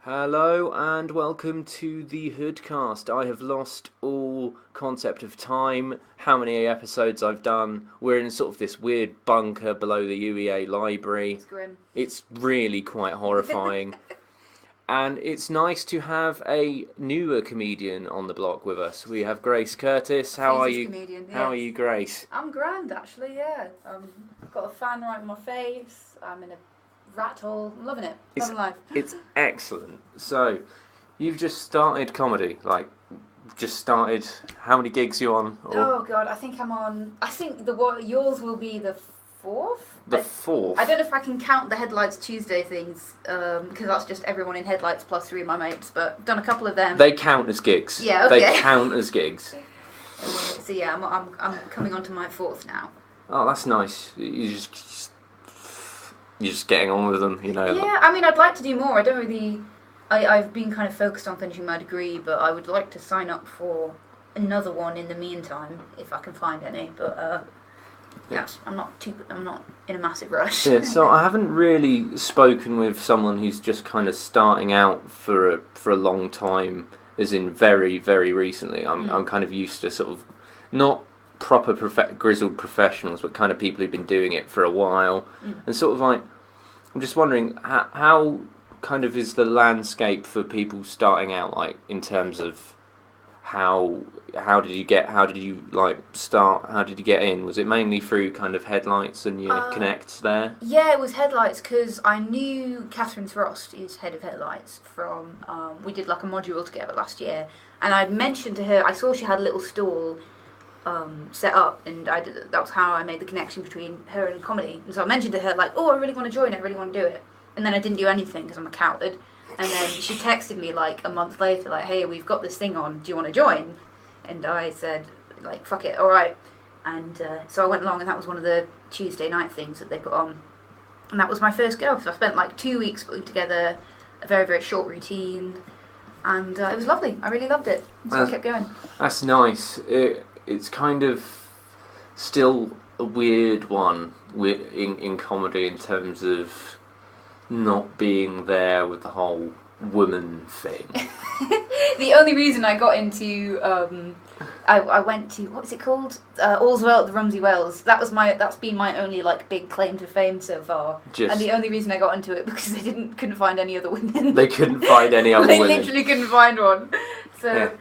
Hello and welcome to the Hoodcast. I have lost all concept of time, how many episodes I've done. We're in sort of this weird bunker below the UEA library. It's grim. It's really quite horrifying. And it's nice to have a newer comedian on the block with us. We have Grace Curtis. How are you? Comedian, How are you, Grace? I'm grand, actually, yeah. I've got a fan right in my face. I'm in a rat hole. I'm loving it. Loving life. It's excellent. So, you've just started comedy, how many gigs you on? Oh, God, I think I'm on... I think yours will be the 4th? The 4th? I don't know if I can count the Headlights Tuesday things, because that's just everyone in Headlights plus 3 of my mates, but I've done a couple of them. They count as gigs. Yeah, okay. They count as gigs. So yeah, I'm coming on to my 4th now. Oh, that's nice. You're just getting on with them, you know. Yeah, I mean, I'd like to do more. I've been kind of focused on finishing my degree, but I would like to sign up for another one in the meantime, if I can find any. But yes, I'm not in a massive rush. Yeah, so I haven't really spoken with someone who's just kind of starting out for a long time, as in very, very recently. I'm kind of used to sort of not proper grizzled professionals, but kind of people who've been doing it for a while, and sort of like, I'm just wondering how kind of is the landscape for people starting out, like in terms of how did you get in? Was it mainly through kind of Headlights and your connects there? Yeah, it was Headlights because I knew Catherine Frost, who's head of Headlights, from we did like a module together last year, and I'd mentioned to her, I saw she had a little stall set up, and that was how I made the connection between her and comedy. And so I mentioned to her, like, oh, I really want to join it, I really want to do it. And then I didn't do anything because I'm a coward. And then she texted me like a month later, like, hey, we've got this thing on, do you want to join? And I said, like, fuck it, alright. And so I went along, and that was one of the Tuesday night things that they put on. And that was my first go. So I spent like 2 weeks putting together a very, very short routine. And it was lovely. I really loved it. So I kept going. That's nice. It's kind of still a weird one in comedy in terms of not being there with the whole woman thing. The only reason I got into I went to, what was it called? All's Well at the Rumsey Wells. That's been my only like big claim to fame so far. And the only reason I got into it because they couldn't find any other women. They couldn't find any other women. They literally couldn't find one. So yeah.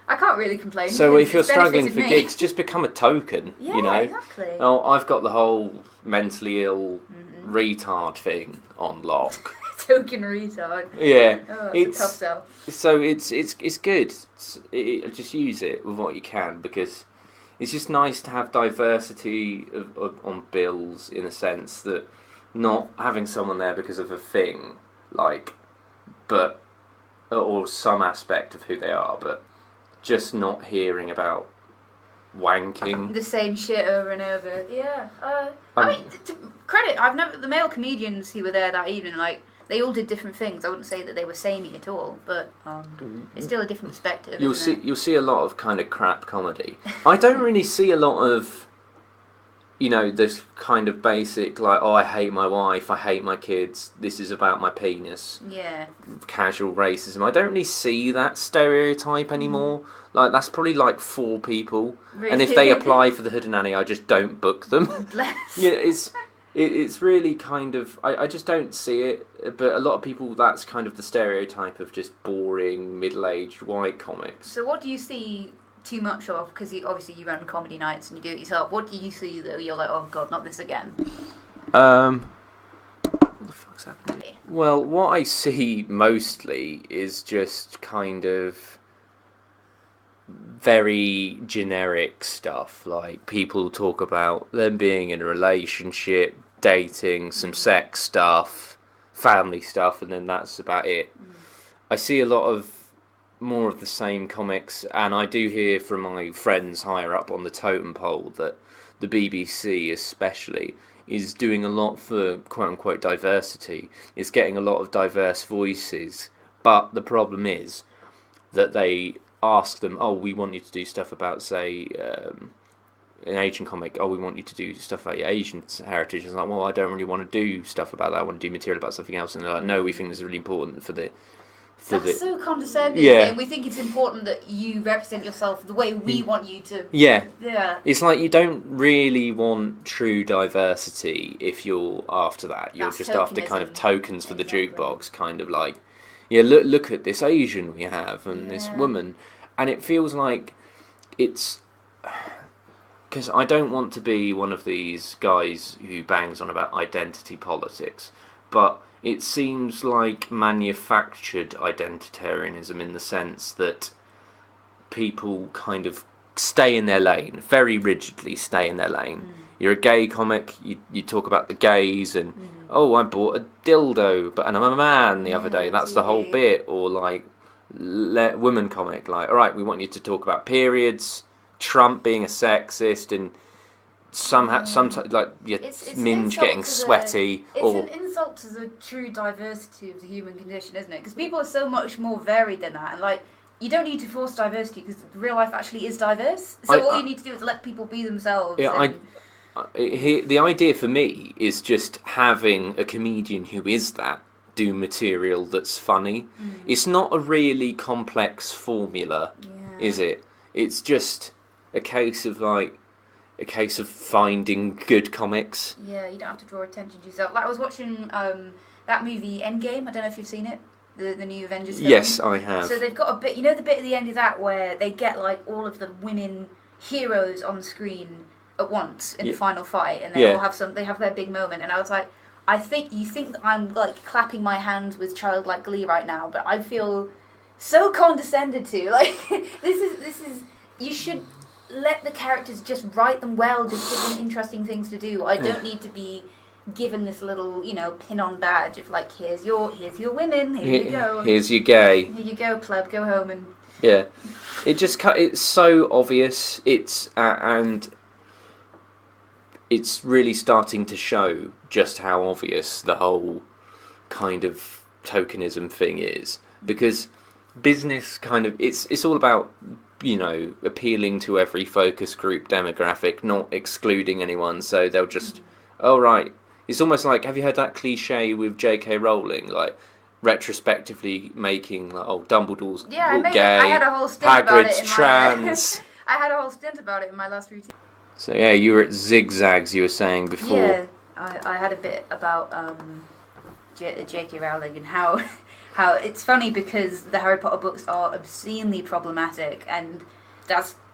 I can't really complain. So if you're struggling for gigs, just become a token, yeah, you know? Exactly. Oh, I've got the whole mentally ill retard thing on lock. Token retard. Yeah. Oh, it's a tough sell. So it's good. Just use it with what you can, because it's just nice to have diversity on bills, in a sense that not having someone there because of a thing, like, but, or some aspect of who they are, but just not hearing about wanking. The same shit over and over. Yeah. I mean, to credit, the male comedians who were there that evening, like, they all did different things. I wouldn't say that they were samey at all, but it's still a different perspective. You'll see a lot of kind of crap comedy. I don't really see a lot of, this kind of basic, like, oh, I hate my wife, I hate my kids, this is about my penis. Yeah. Casual racism. I don't really see that stereotype anymore. Like, that's probably like 4 people. Really? And if they apply for the Hoodananny, I just don't book them. Bless. Yeah, it's really kind of, I just don't see it, but a lot of people, that's kind of the stereotype of just boring, middle-aged white comics. So what do you see too much of? Because obviously you run comedy nights and you do it yourself. What do you see that you're like, oh god, not this again? What the fuck's happening? Well, what I see mostly is just kind of very generic stuff, like people talk about them being in a relationship, dating, some sex stuff, family stuff, and then that's about it. I see a lot of more of the same comics, and I do hear from my friends higher up on the totem pole that the BBC especially is doing a lot for quote-unquote diversity. It's getting a lot of diverse voices, but the problem is that they ask them, oh, we want you to do stuff about, say, an Asian comic, oh, we want you to do stuff about your Asian heritage. It's like, well, I don't really want to do stuff about that. I want to do material about something else. And they're like, no, we think this is really important for That's so condescending. Yeah. And we think it's important that you represent yourself the way we want you to. Yeah. Yeah. It's like you don't really want true diversity if you're after that. You're That's just after kind of tokenism. tokens for Exactly. the jukebox, kind of like, yeah, look at this Asian we have and this Yeah. woman. And it feels like it's... Because I don't want to be one of these guys who bangs on about identity politics, but it seems like manufactured identitarianism in the sense that people kind of stay in their lane, very rigidly stay in their lane. You're a gay comic, you talk about the gays and, oh, I bought a dildo, and I'm a man the other day, that's the whole bit. Or like, woman comic, like, all right, we want you to talk about periods, Trump being a sexist, and sometimes like It's Minge getting sweaty. It's an insult to the true diversity of the human condition, isn't it? Because people are so much more varied than that, and like, you don't need to force diversity because real life actually is diverse. So all you need to do is let people be themselves. Yeah, the idea for me is just having a comedian who is that do material that's funny. It's not a really complex formula, is it? It's just a case of finding good comics. Yeah, you don't have to draw attention to yourself. Like, I was watching that movie Endgame. I don't know if you've seen it, the new Avengers film. Yes, I have. So they've got a bit, the bit at the end of that where they get like all of the women heroes on screen at once in the final fight, and they all have they have their big moment. And I was like, you think that I'm like clapping my hands with childlike glee right now, but I feel so condescended to. Like, this is you should let the characters just write them well, just give them interesting things to do. I don't need to be given this little, pin-on badge of like, here's your women, here you go. Here's your gay. Here you go, pleb, go home and... Yeah. It's so obvious, and it's really starting to show just how obvious the whole kind of tokenism thing is. Because business kind of, it's all about, appealing to every focus group demographic, not excluding anyone, so they'll just, oh right. It's almost like, have you heard that cliche with J.K. Rowling, like, retrospectively making, like, oh, Dumbledore's gay, I had a whole stint about it in trans. I had a whole stint about it in my last routine. So yeah, you were at Zigzags, you were saying before. Yeah, I had a bit about J.K. Rowling and how it's funny because the Harry Potter books are obscenely problematic, and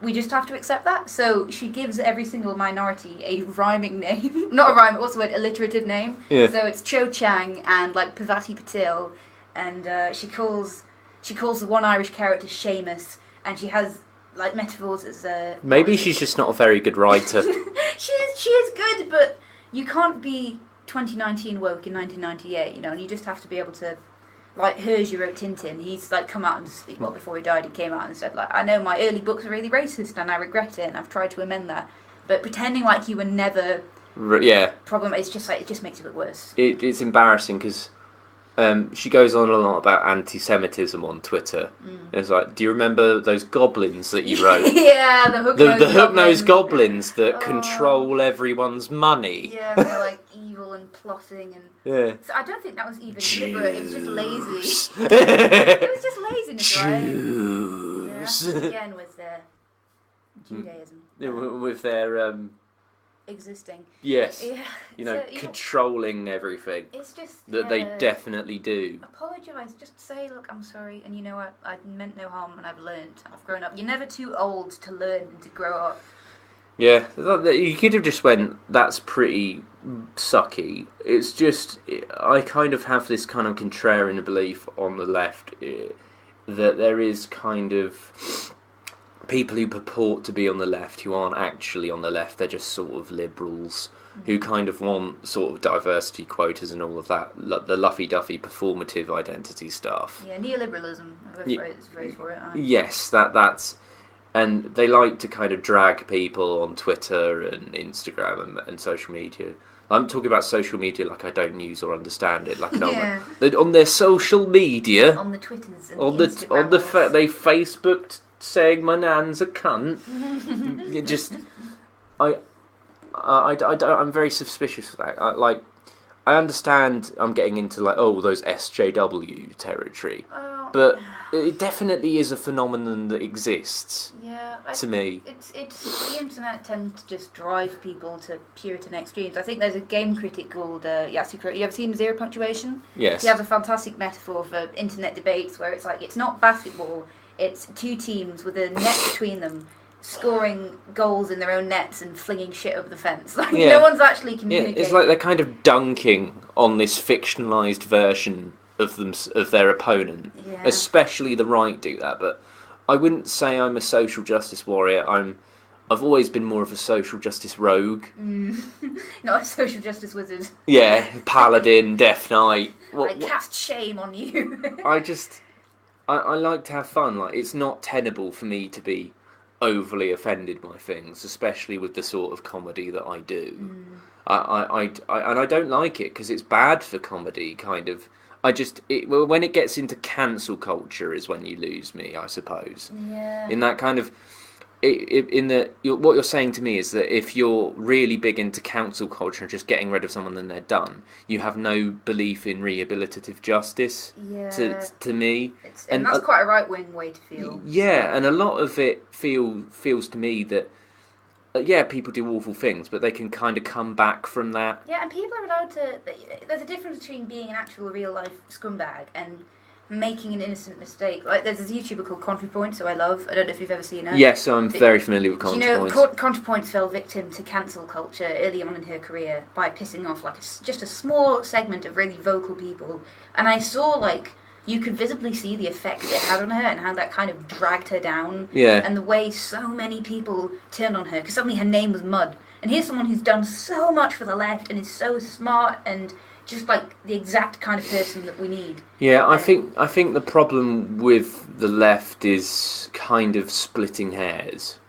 we just have to accept that. So she gives every single minority a rhyming name. Not a rhyme, what's the word? Alliterative name. Yeah. So it's Cho Chang and like Pavati Patil, and she calls the one Irish character Seamus, and she has like metaphors as maybe she's just not a very good writer. She is good, but you can't be 2019 woke in 1998, and you just have to be able to. Like hers, you wrote Tintin. He's like come out and before he died, he came out and said like, I know my early books are really racist and I regret it and I've tried to amend that. But pretending like you were never problem, it's just like it just makes it look worse. It's embarrassing because she goes on a lot about anti-Semitism on Twitter. It's like, do you remember those goblins that you wrote? Yeah, the hook-nosed goblins that control everyone's money. Yeah, they're like evil and plotting and. Yeah. So I don't think that was even deliberate. It was just lazy. It was just laziness, right? Jews. Yeah, again with their Judaism. With their existing. Yes. Yeah. Controlling everything. It's just that they definitely do. Apologise. Just say, look, I'm sorry, and you know what? I meant no harm, and I've learned. I've grown up. You're never too old to learn and to grow up. Yeah, you could have just went, that's pretty sucky. It's just, I kind of have this kind of contrarian belief on the left that there is kind of people who purport to be on the left who aren't actually on the left. They're just sort of liberals who kind of want sort of diversity quotas and all of that, the luffy-duffy performative identity stuff. Yeah, neoliberalism, phrase for it. Yes, that's... And they like to kind of drag people on Twitter and Instagram and social media. I'm talking about social media like I don't use or understand it. Like on their social media, on the Twitters, and they Facebooked saying my nan's a cunt. I'm very suspicious of that. I understand I'm getting into like, oh, those SJW territory, Oh, but it definitely is a phenomenon that exists yeah. to me. It's the internet tends to just drive people to Puritan extremes. I think there's a game critic called Yasuko. You ever seen Zero Punctuation? Yes. He has a fantastic metaphor for internet debates where it's like it's not basketball, it's two teams with a net between them, scoring goals in their own nets and flinging shit over the fence. Like no one's actually communicating. Yeah, it's like they're kind of dunking on this fictionalized version of their opponent. Yeah. Especially the right do that, but I wouldn't say I'm a social justice warrior. I've always been more of a social justice rogue. Not a social justice wizard. Yeah, paladin, death knight. I cast shame on you. I like to have fun. Like, it's not tenable for me to be overly offended by things, especially with the sort of comedy that I do. And I don't like it because it's bad for comedy, kind of. When it gets into cancel culture is when you lose me, I suppose. Yeah. In that kind of, what you're saying to me is that if you're really big into cancel culture and just getting rid of someone and they're done, you have no belief in rehabilitative justice. Yeah. To me, and that's quite a right wing way to feel. Yeah, and a lot of it feels to me that people do awful things, but they can kind of come back from that. Yeah, and people are allowed to. There's a difference between being an actual real life scumbag and making an innocent mistake. Like there's this YouTuber called ContraPoints, who I love. I don't know if you've ever seen her. Yes, I'm very familiar with ContraPoints. You know, ContraPoints fell victim to cancel culture early on in her career by pissing off like just a small segment of really vocal people, and I saw like. You could visibly see the effect it had on her and how that kind of dragged her down. Yeah. And the way so many people turned on her because suddenly her name was mud. And here's someone who's done so much for the left and is so smart and just like the exact kind of person that we need. Yeah, I think the problem with the left is kind of splitting hairs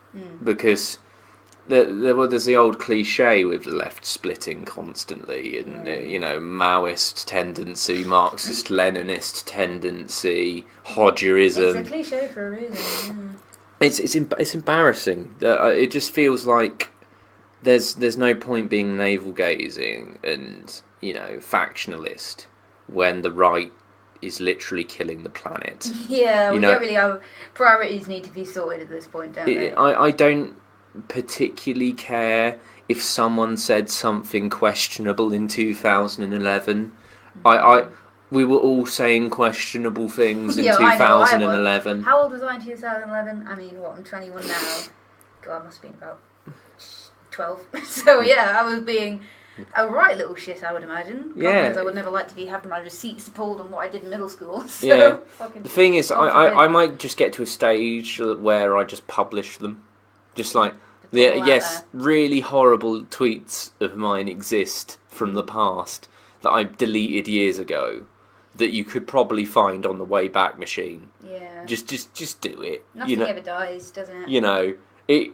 because there's the old cliche with the left splitting constantly, and Maoist tendency, Marxist Leninist tendency, Hodgerism. It's a cliche for a reason. It's embarrassing. It just feels like there's no point being navel gazing and factionalist when the right is literally killing the planet. Yeah, we don't really have priorities need to be sorted at this point, don't they? I don't particularly care if someone said something questionable in 2011. We were all saying questionable things in 2011. How old was I in 2011? I mean, I'm 21 now. God, I must have been about 12. So yeah, I was being a right little shit, I would imagine. Yeah. I would never like to be having my receipts pulled on what I did in middle school. So yeah. The thing is, I might just get to a stage where I just publish them. Just like, really horrible tweets of mine exist from the past that I deleted years ago that you could probably find on the Wayback Machine. Yeah. Just do it. Nothing ever dies, doesn't it?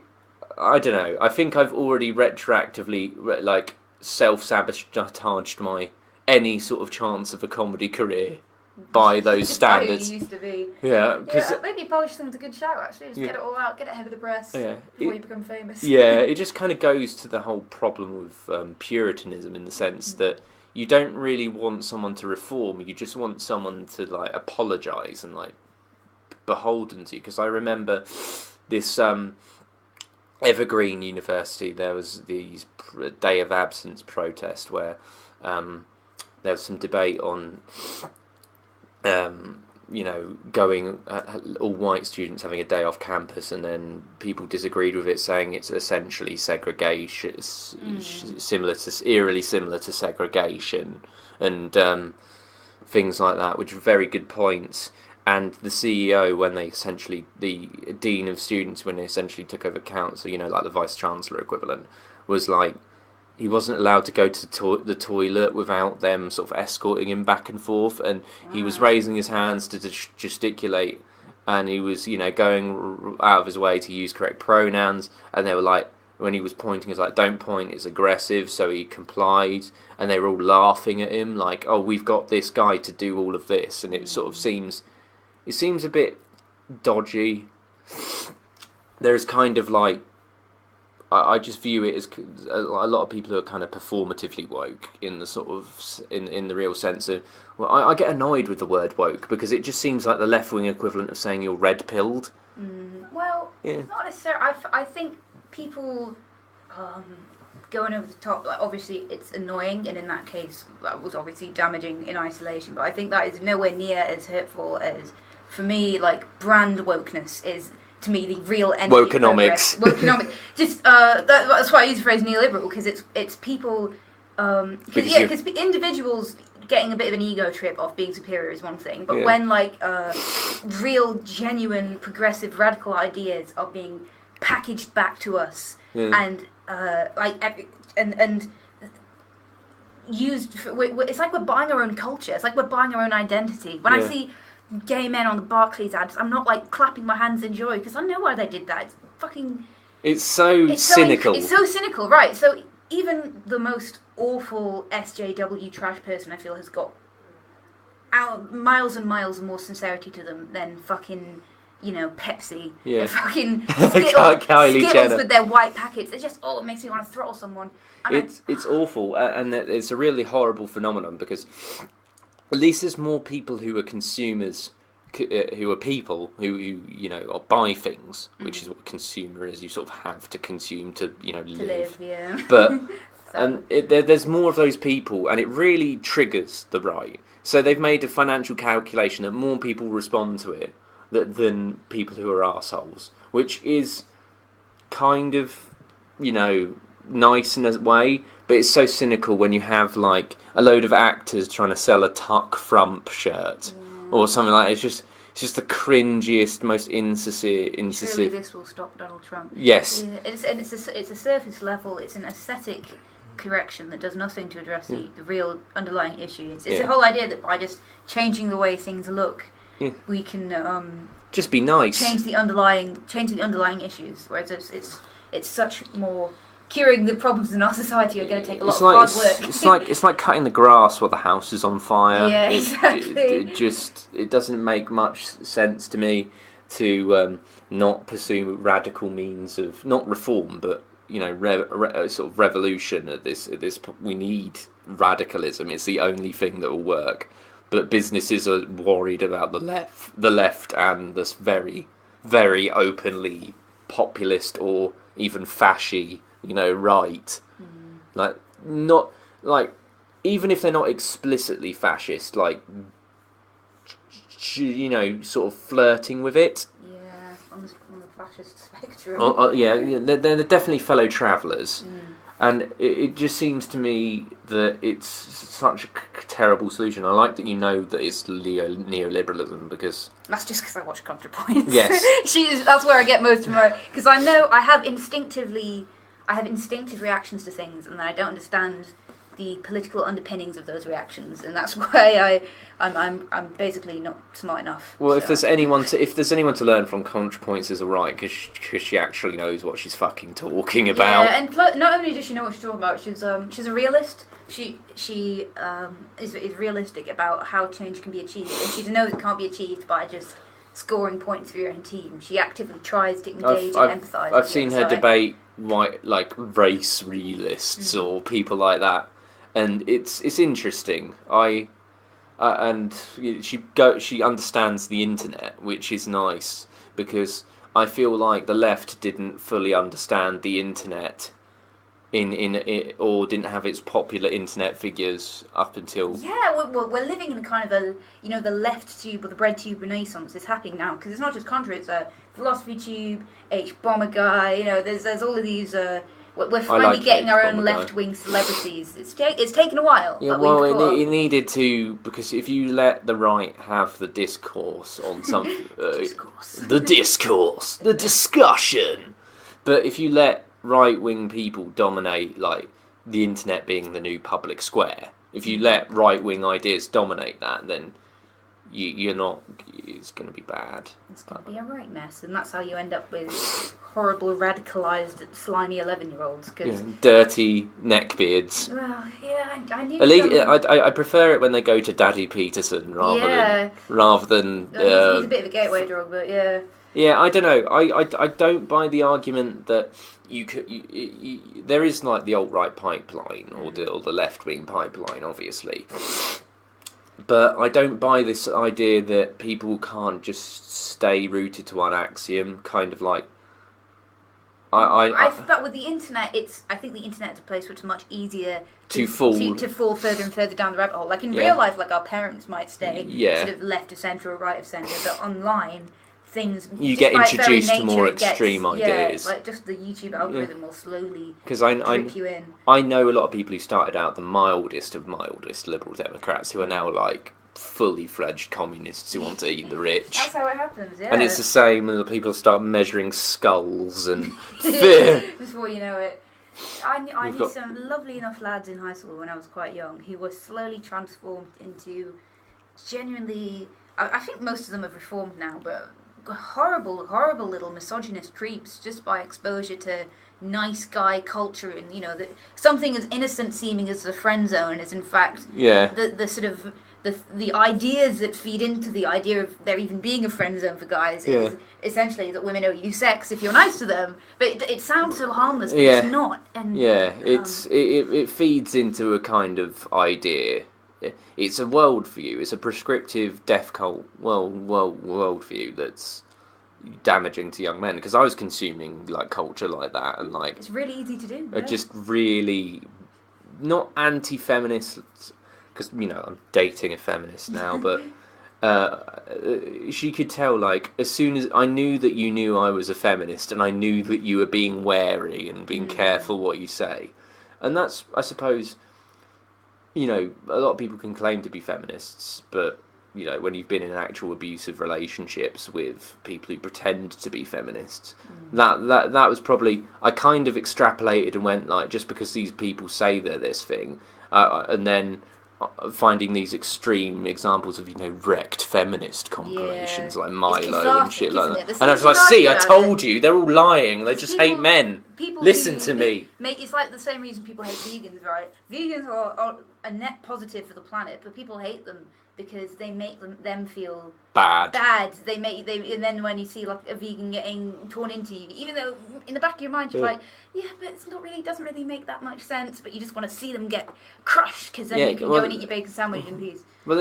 I don't know. I think I've already retroactively self-sabotaged my any sort of chance of a comedy career by those standards. It used to be. Yeah, maybe polish them with a good shout. Actually, just get it all out, get it ahead of the press before you become famous. Yeah, it just kind of goes to the whole problem with Puritanism in the sense that you don't really want someone to reform. You just want someone to apologise and beholden to you. Because I remember this Evergreen University. There was these day of absence protest where there was some debate on. Going all white students having a day off campus, and then people disagreed with it, saying it's essentially segregation, eerily similar to segregation, and things like that, which are very good points. And the CEO, the dean of students, when they essentially took over council, like the vice chancellor equivalent, was like, he wasn't allowed to go to the toilet without them sort of escorting him back and forth, and he was raising his hands to gesticulate, and he was, going out of his way to use correct pronouns, and they were like, when he was pointing, it's like, don't point, it's aggressive, so he complied, and they were all laughing at him, like, oh, we've got this guy to do all of this, and it sort of seems a bit dodgy. There's kind of I just view it as a lot of people who are kind of performatively woke in the sort of in the real sense of. Well, I get annoyed with the word woke because it just seems like the left wing equivalent of saying you're red pilled. Well, not necessarily. I think people going over the top. Like, obviously, it's annoying, and in that case, that was obviously damaging in isolation. But I think that is nowhere near as hurtful as, for me, like brand wokeness is. To me, the real enemy. Wokenomics. Wokenomics. Just that's why I use the phrase neoliberal, because it's people. Because individuals getting a bit of an ego trip off being superior is one thing, but when like real, genuine, progressive, radical ideas are being packaged back to us and used, it's like we're buying our own culture. It's like we're buying our own identity. When I see gay men on the Barclays ads, I'm not like clapping my hands in joy because I know why they did that. It's fucking. It's so cynical. It's so cynical, right? So even the most awful SJW trash person, I feel, has got miles and miles more sincerity to them than fucking, Pepsi. Yeah. Fucking Skittles with their white packets. It's just, it makes me want to throttle someone. It's awful, and it's a really horrible phenomenon because at least there's more people who are consumers, who are people who buy things, which is what consumer is. You sort of have to consume to live. Yeah. But there's more of those people, and it really triggers the right. So they've made a financial calculation that more people respond to it than people who are arseholes, which is kind of nice in a way, but it's so cynical when you have like a load of actors trying to sell a Tuck Frump shirt or something like that. It's just the cringiest, most insincere. Surely this will stop Donald Trump. Yes. Yeah, it's a surface level. It's an aesthetic correction that does nothing to address the real underlying issue. It's the whole idea that by just changing the way things look, we can just be nice. Change the underlying issues. Whereas it's such more. Curing the problems in our society are going to take a lot of hard work. It's like cutting the grass while the house is on fire. Yeah, exactly. It doesn't make much sense to me to not pursue radical means of not reform, but sort of revolution. At this, we need radicalism. It's the only thing that will work. But businesses are worried about the left, and this very, very openly populist or even fascy. Right. Like, not, like, even if they're not explicitly fascist, like, sort of flirting with it. Yeah, on the fascist spectrum. They're definitely fellow travellers. And it just seems to me that it's such a terrible solution. I like that that it's neoliberalism because... That's just because I watch ContraPoints. Yes. That's where I get most of my... Because I know I have instinctive reactions to things, and I don't understand the political underpinnings of those reactions, and that's why I'm basically not smart enough. Well, if there's anyone to learn from, ContraPoints is alright because she actually knows what she's fucking talking about. Yeah, and not only does she know what she's talking about, she's a realist. She is realistic about how change can be achieved, and she knows it can't be achieved by just scoring points for your own team. She actively tries to engage and empathise. I've seen her debate race realists or people like that, and it's interesting. And she understands the internet, which is nice because I feel like the left didn't fully understand the internet or didn't have its popular internet figures up until... Yeah, we're living in kind of the left tube or the bread tube renaissance is happening now, because it's not just Contra, it's a philosophy tube, Bomber guy, there's all of these... we're finally getting our own left-wing celebrities. It's taken a while. Yeah, well, it needed to, because if you let the right have the discourse on something... the discussion! But if you let right-wing people dominate, like, the internet being the new public square, if you let right-wing ideas dominate that, then you're not. It's going to be bad. It's going to be a right mess, and that's how you end up with horrible, radicalised, slimy 11-year-olds. Dirty neckbeards. Well, yeah, I knew. At least I prefer it when they go to Daddy Peterson rather than. He's a bit of a gateway drug, but yeah. Yeah, I don't know. I don't buy the argument that there is like the alt-right pipeline or the left-wing pipeline, obviously. But I don't buy this idea that people can't just stay rooted to one axiom, kind of like... But with the internet, I think the internet is a place where it's much easier to fall further and further down the rabbit hole. Like in real life, like our parents might stay sort of left of centre or right of centre, but online... you get introduced to more extreme ideas. Yeah, like just the YouTube algorithm will slowly trip you in. I know a lot of people who started out the mildest of mildest Liberal Democrats who are now like fully fledged communists who want to eat the rich. That's how it happens, yeah. And it's the same when the people start measuring skulls and fear. Before you know it. I knew some lovely enough lads in high school when I was quite young who were slowly transformed into genuinely... I think most of them have reformed now, but... horrible little misogynist creeps just by exposure to nice guy culture, and something as innocent seeming as the friend zone is in fact the sort of the ideas that feed into the idea of there even being a friend zone for guys is essentially that women owe you sex if you're nice to them, but it sounds so harmless, but it's not. And it feeds into a kind of idea. It's a worldview. It's a prescriptive death cult worldview that's damaging to young men. Because I was consuming like culture like that, and like it's really easy to do. Just really not anti-feminist. Because I'm dating a feminist now, but she could tell like as soon as I knew that you knew I was a feminist, and I knew that you were being wary and being careful what you say, and that's I suppose. A lot of people can claim to be feminists, but, when you've been in actual abusive relationships with people who pretend to be feminists, that was probably, I kind of extrapolated and went, like, just because these people say they're this thing, and then finding these extreme examples of, wrecked feminist compilations, like Milo and shit like that. And I was like, see, I told you, they're all lying, they just hate men. Listen to me. It's like the same reason people hate vegans, right? Vegans are a net positive for the planet, but people hate them because they make them feel bad. And then when you see like a vegan getting torn into you, even though in the back of your mind you're like, yeah, but it's not really, doesn't really make that much sense, but you just want to see them get crushed because then you can go and eat your bacon sandwich in peace. Well,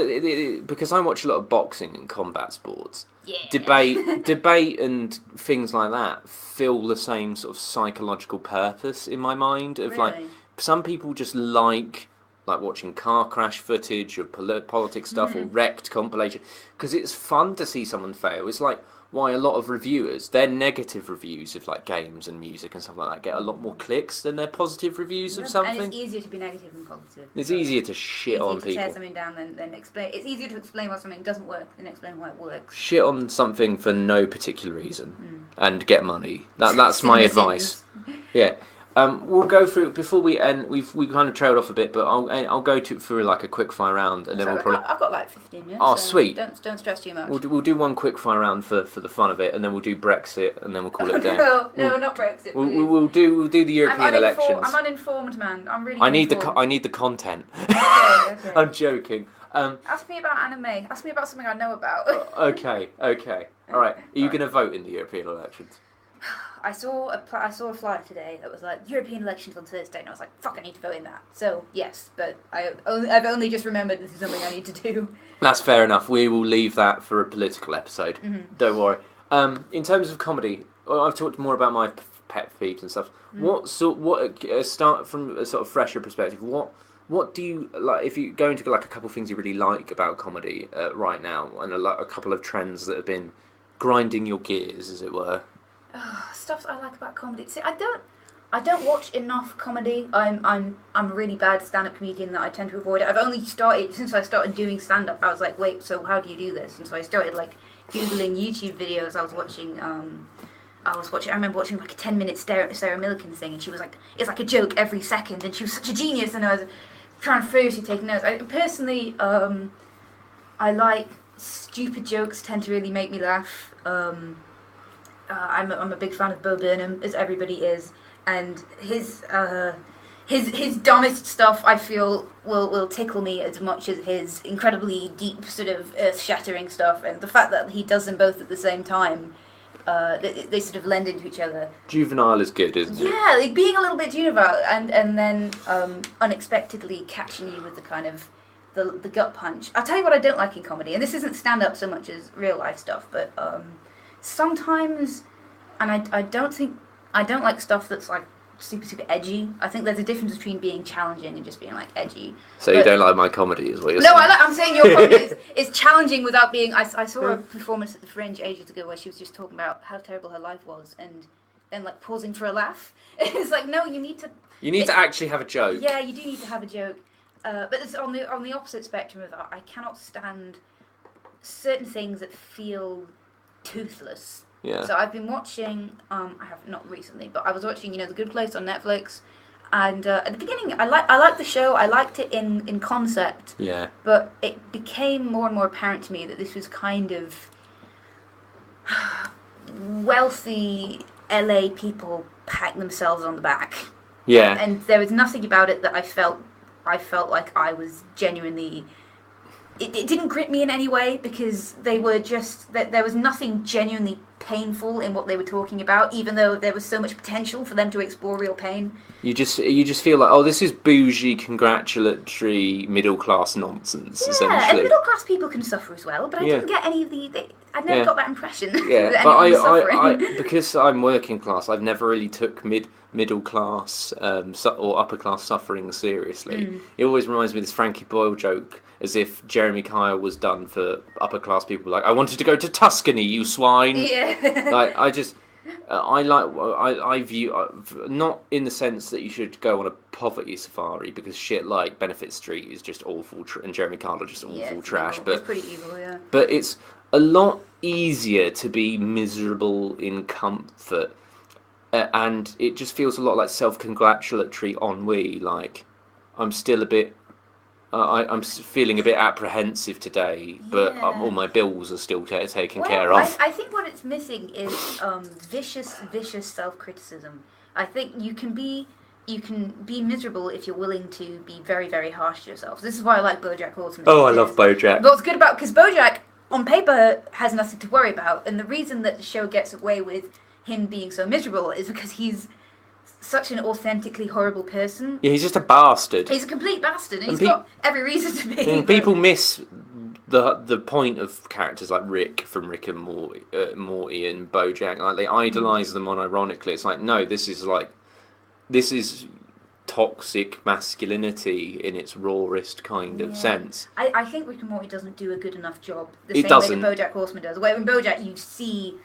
because I watch a lot of boxing and combat sports, debate and things like that fill the same sort of psychological purpose in my mind of like some people just like watching car crash footage or politics stuff or wrecked compilation because it's fun to see someone fail. It's like why a lot of reviewers, their negative reviews of like games and music and stuff like that get a lot more clicks than their positive reviews of something. And it's easier to be negative than positive. It's easier to shit on people. Tear something down than explain. It's easier to explain why something doesn't work than explain why it works. Shit on something for no particular reason and get money. That's my advice. Yeah. We'll go through before we end. We kind of trailed off a bit, but I'll go through like a quick fire round, and then we'll probably. I've got like 15 minutes. Oh, so sweet! Don't stress too much. We'll do one quick fire round for the fun of it, and then we'll do Brexit, and then we'll call it a day. No, not Brexit. We'll do the European elections. I'm uninformed, man. I'm really. I need the content. Okay. I'm joking. Ask me about anime. Ask me about something I know about. Okay. All right. Are you going to vote in the European elections? I saw a flyer today that was like European elections on Thursday, and I was like, "Fuck, I need to vote in that." So yes, but I've only just remembered this is something I need to do. That's fair enough. We will leave that for a political episode. Don't worry. In terms of comedy, I've talked more about my pet peeves and stuff. Start from a sort of fresher perspective. What do you like? If you go into like a couple of things you really like about comedy right now, and a couple of trends that have been grinding your gears, as it were. Stuff I like about comedy. See, I don't watch enough comedy. I'm a really bad stand-up comedian that I tend to avoid it. I've only started since I started doing stand-up. I was like, wait, so how do you do this? And so I started like googling YouTube videos. I remember watching like a 10-minute Sarah Millican thing, and she was like, it's like a joke every second, and she was such a genius. And I was trying to furiously take notes. I personally, I like stupid jokes tend to really make me laugh. I'm a big fan of Bo Burnham, as everybody is, and his dumbest stuff I feel will tickle me as much as his incredibly deep, sort of earth-shattering stuff, and the fact that he does them both at the same time. They sort of lend into each other. Juvenile is good, isn't it? Yeah, like being a little bit juvenile and then unexpectedly catching you with the kind of the gut punch. I'll tell you what I don't like in comedy, and this isn't stand-up so much as real-life stuff, but sometimes, and I don't like stuff that's like super edgy. I think there's a difference between being challenging and just being like edgy. So you don't like my comedy, is what you're saying? No, I'm saying your comedy is challenging without being. I saw a performance at the Fringe ages ago where she was just talking about how terrible her life was, and then like pausing for a laugh. It's like, no, you need to. You need to actually have a joke. Yeah, you do need to have a joke. But it's on the opposite spectrum of that. I cannot stand certain things that feel toothless. Yeah. So I've been watching, I have not recently, but I was watching, The Good Place on Netflix, and at the beginning, I liked the show, I liked it in concept. Yeah. But it became more and more apparent to me that this was kind of wealthy LA people patting themselves on the back. Yeah. And there was nothing about it that I felt like I was genuinely. It didn't grip me in any way because they were just there was nothing genuinely painful in what they were talking about, even though there was so much potential for them to explore real pain. You just feel like, oh, this is bougie, congratulatory, middle class nonsense. Yeah, essentially. And middle class people can suffer as well, but I didn't get any of I never got that impression. Yeah, that but I because I'm working class, I've never really took middle class or upper class suffering seriously. It always reminds me of this Frankie Boyle joke, as if Jeremy Kyle was done for upper class people. Like, I wanted to go to Tuscany, you swine. Yeah. Like, I view, not in the sense that you should go on a poverty safari, because shit like Benefit Street is just awful, and Jeremy Kyle are just awful trash. Evil. But it's pretty evil, yeah. But it's a lot easier to be miserable in comfort, and it just feels a lot like self-congratulatory ennui. Like, I'm still a bit. I'm feeling a bit apprehensive today, but all my bills are still taken care of. I think what it's missing is vicious self-criticism. I think you can be miserable if you're willing to be very, very harsh to yourself. This is why I like BoJack Horseman. Oh, I love BoJack. But what's good about, because BoJack on paper has nothing to worry about, and the reason that the show gets away with him being so miserable is because he's such an authentically horrible person. Yeah, he's just a bastard. He's a complete bastard, and he's got every reason to be. And people miss the point of characters like Rick from Rick and Morty and BoJack. Like, they idolise them unironically. It's like, no, this is toxic masculinity in its rawest kind of sense. I think Rick and Morty doesn't do a good enough job. It doesn't. Way that BoJack Horseman does. Where in BoJack you see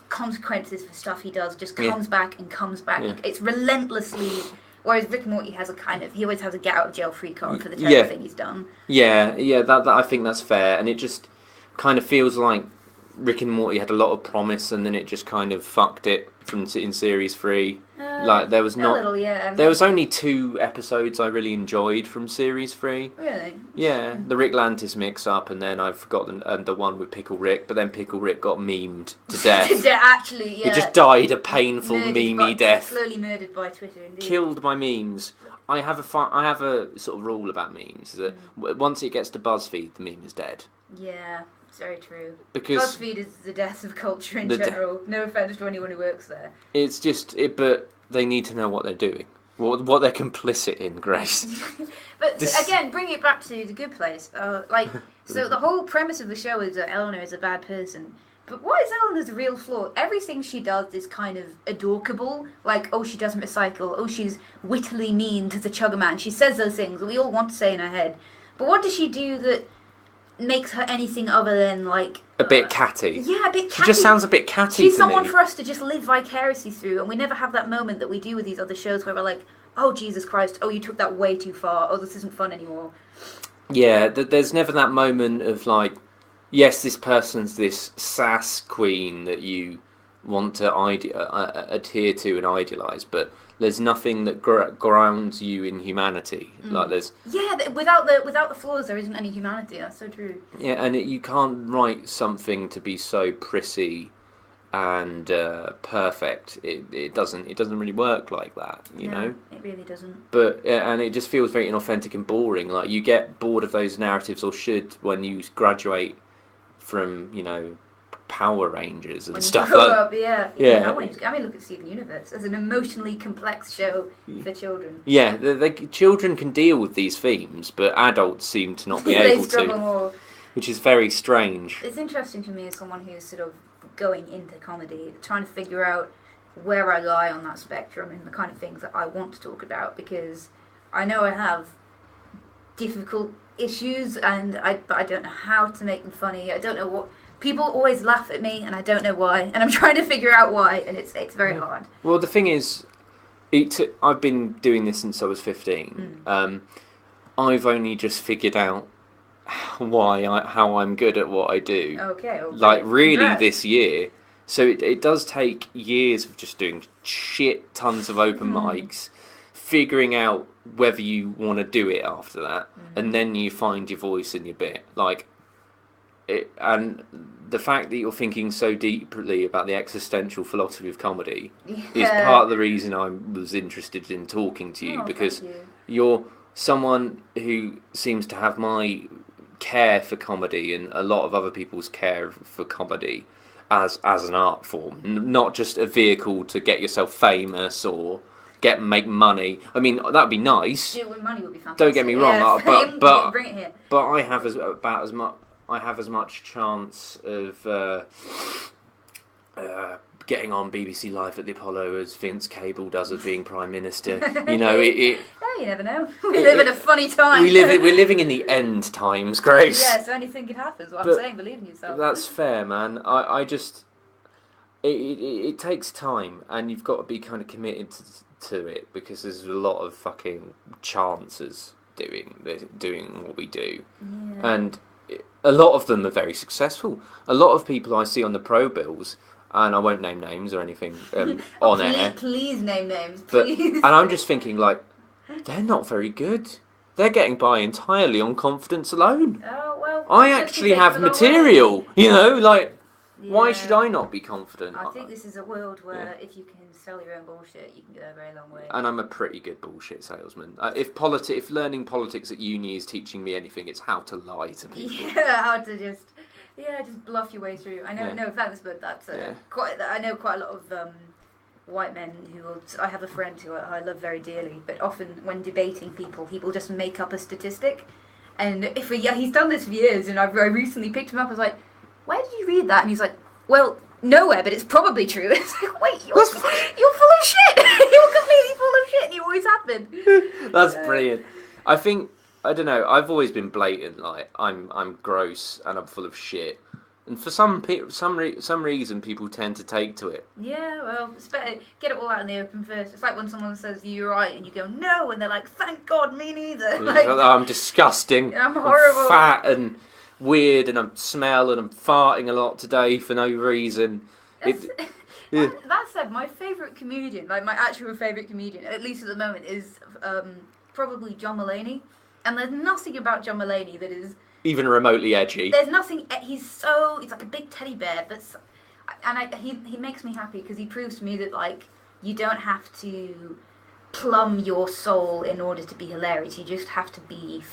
consequences for stuff he does, just comes back and comes back. Yeah. It's relentlessly. Whereas Rick and Morty has he always has a get out of jail free card for the terrible thing he's done. Yeah, that I think that's fair, and it just kind of feels like Rick and Morty had a lot of promise, and then it just kind of fucked it in series 3. Like, there was there was only 2 episodes I really enjoyed from series 3. Really? Yeah, the Rick Lantis mix-up, and then I've forgotten the one with Pickle Rick, but then Pickle Rick got memed to death. Actually, yeah. He just died a painful, memey death. Slowly murdered by Twitter, indeed. Killed by memes. I have a sort of rule about memes, that once it gets to BuzzFeed, the meme is dead. Yeah. Very true. Because BuzzFeed is the death of culture in general. No offense to anyone who works there. It's just but they need to know what they're doing, what they're complicit in, Grace. But again, bring it back to The Good Place. So the whole premise of the show is that Eleanor is a bad person. But what is Eleanor's real flaw? Everything she does is kind of adorkable. Like, oh, she doesn't recycle. Oh, she's wittily mean to the Chuggerman. She says those things that we all want to say in her head. But what does she do that makes her anything other than, like... a bit catty. Yeah, a bit catty. She just sounds a bit catty She's to someone me. for us to just live vicariously through, and we never have that moment that we do with these other shows where we're like, oh, Jesus Christ, oh, you took that way too far, oh, this isn't fun anymore. Yeah, there's never that moment of, like, yes, this person's this sass queen that you want to adhere to and idealise, but there's nothing that grounds you in humanity. Like there's without the flaws, there isn't any humanity. That's so true. Yeah, and you can't write something to be so prissy and perfect. It doesn't really work like that, you know. It really doesn't. But and it just feels very inauthentic and boring. Like you get bored of those narratives, or should, when you graduate from Power Rangers and when stuff you grow like. Up, Yeah. I mean, look at Steven Universe as an emotionally complex show for children. Yeah, children can deal with these themes, but adults seem to not be they able struggle to, more. which is very strange. It's interesting to me as someone who's sort of going into comedy, trying to figure out where I lie on that spectrum and the kind of things that I want to talk about, because I know I have difficult issues and I don't know how to make them funny. I don't know what. People always laugh at me, and I don't know why. And I'm trying to figure out why, and it's very hard. Well, the thing is, I've been doing this since I was 15. I've only just figured out how I'm good at what I do. Okay. Well, like really congrats. this year. So it does take years of just doing shit tons of open mics, figuring out whether you want to do it after that, and then you find your voice in your bit. And the fact that you're thinking so deeply about the existential philosophy of comedy is part of the reason I was interested in talking to you, because you're someone who seems to have my care for comedy and a lot of other people's care for comedy as an art form, not just a vehicle to get yourself famous or make money. I mean, that'd be nice. Yeah, money would be fantastic. Don't get me wrong, but bring it here. But I have as much chance of getting on BBC Live at the Apollo as Vince Cable does of being Prime Minister. You never know. We live in a funny time. We're living in the end times, Grace. Yeah, so anything can happen. Is what I'm saying. Believe in yourself. That's fair, man. I just it takes time, and you've got to be kind of committed to it, because there's a lot of fucking chances doing what we do, and a lot of them are very successful. A lot of people I see on the pro bills, and I won't name names or anything on air. Please name names, please. And I'm just thinking, they're not very good. They're getting by entirely on confidence alone. Oh, well. I actually have material, why should I not be confident? I think this is a world where if you can sell your own bullshit, you can go a very long way. And I'm a pretty good bullshit salesman. If learning politics at uni is teaching me anything, it's how to lie to people. Yeah, how to just bluff your way through. I know, no offense, but that's I know quite a lot of white men I have a friend who I love very dearly, but often when debating people just make up a statistic. And he's done this for years, and I recently picked him up. I was like, where did you read that? And he's like, well, nowhere, but it's probably true. It's like, wait, you're full of shit. You're completely full of shit. You always have been. That's brilliant. I don't know. I've always been blatant. I'm gross and I'm full of shit. And for some reason, people tend to take to it. Yeah, well, it's better get it all out in the open first. It's like when someone says you're right, and you go no, and they're like, thank God, me neither. I'm disgusting. I'm horrible. I'm fat and weird, and I smell, and I'm farting a lot today for no reason. That said, my favourite comedian, my actual favourite comedian, at least at the moment, is probably John Mulaney. And there's nothing about John Mulaney that is even remotely edgy. There's nothing. He's like a big teddy bear, he makes me happy because he proves to me that you don't have to plumb your soul in order to be hilarious. You just have to be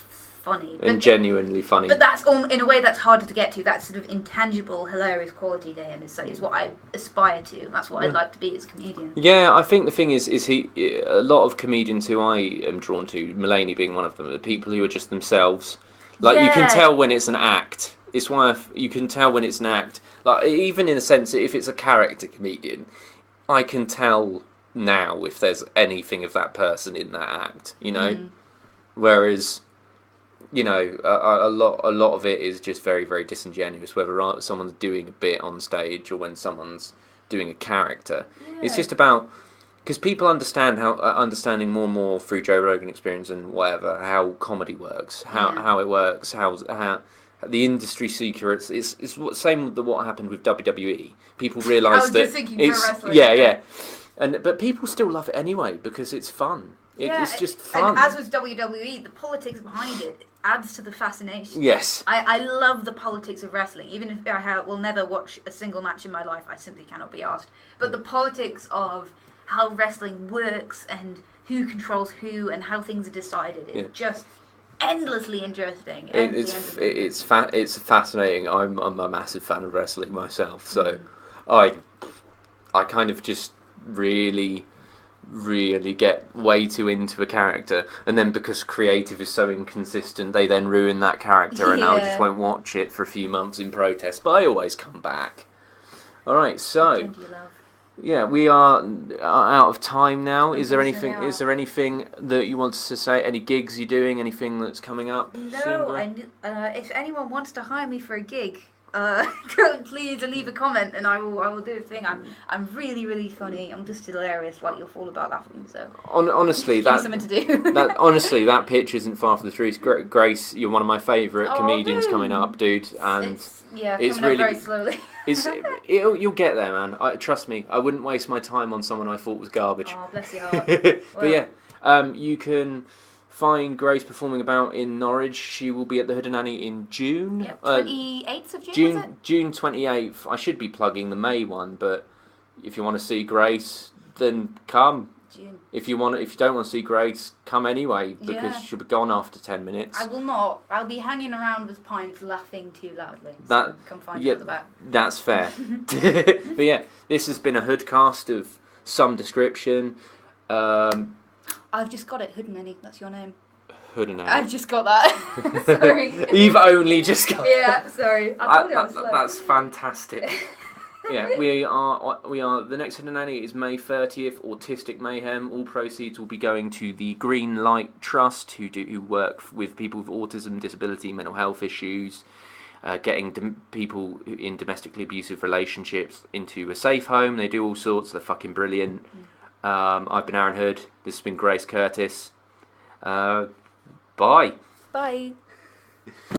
funny and genuinely funny. But that's in a way that's harder to get to. That sort of intangible, hilarious quality to him is what I aspire to. That's what I'd like to be as a comedian. Yeah, I think the thing is a lot of comedians who I am drawn to, Mulaney being one of them, are people who are just themselves. You can tell when it's an act. It's why you can tell when it's an act. Even in a sense, if it's a character comedian, I can tell now if there's anything of that person in that act. Whereas, a lot of it is just very, very disingenuous. Whether someone's doing a bit on stage or when someone's doing a character, it's just about. Because people understanding more and more through Joe Rogan Experience and whatever, how comedy works, how it works, how the industry secrets. It's same with what happened with WWE. People realise that pro wrestling. But people still love it anyway because it's fun. It's just fun. And as with WWE, the politics behind it adds to the fascination. Yes. I love the politics of wrestling. Even if I will never watch a single match in my life, I simply cannot be asked. But the politics of how wrestling works and who controls who and how things are decided is just endlessly interesting. It's fascinating. I'm a massive fan of wrestling myself, so I kind of just really get way too into a character, and then because creative is so inconsistent, they then ruin that character, and I just won't watch it for a few months in protest. But I always come back. All right, so yeah, we are out of time now. Is there anything? Is there anything that you want to say? Any gigs you're doing? Anything that's coming up? No, if anyone wants to hire me for a gig, please leave a comment and I will do a thing. I'm really funny. I'm just hilarious. Like, you'll fall about laughing. So honestly, that's something to do. Honestly, that pitch isn't far from the truth. Grace, you're one of my favourite comedians coming up, dude, and it's really very slowly. You'll get there, man. Trust me. I wouldn't waste my time on someone I thought was garbage. Oh, bless your heart. But yeah, you can find Grace performing about in Norwich. She will be at the Hoodananny in June. Yep, 28th of June, was it? June 28th. I should be plugging the May one, but if you want to see Grace, then come. June. If you don't want to see Grace, come anyway, because she'll be gone after 10 minutes. I will not. I'll be hanging around with pints laughing too loudly. So come find me at the back. That's fair. But yeah, this has been a Hoodcast of some description. I've just got it. Hoodananny, that's your name. Hoodananny. I've just got that. Sorry. You've only just got Yeah, sorry. That's fantastic. Yeah, we are. The next Hoodananny is May 30th. Autistic Mayhem. All proceeds will be going to the Green Light Trust, who work with people with autism, disability, mental health issues, getting people in domestically abusive relationships into a safe home. They do all sorts. They're fucking brilliant. I've been Aaron Hood. This has been Grace Curtis. Bye. Bye.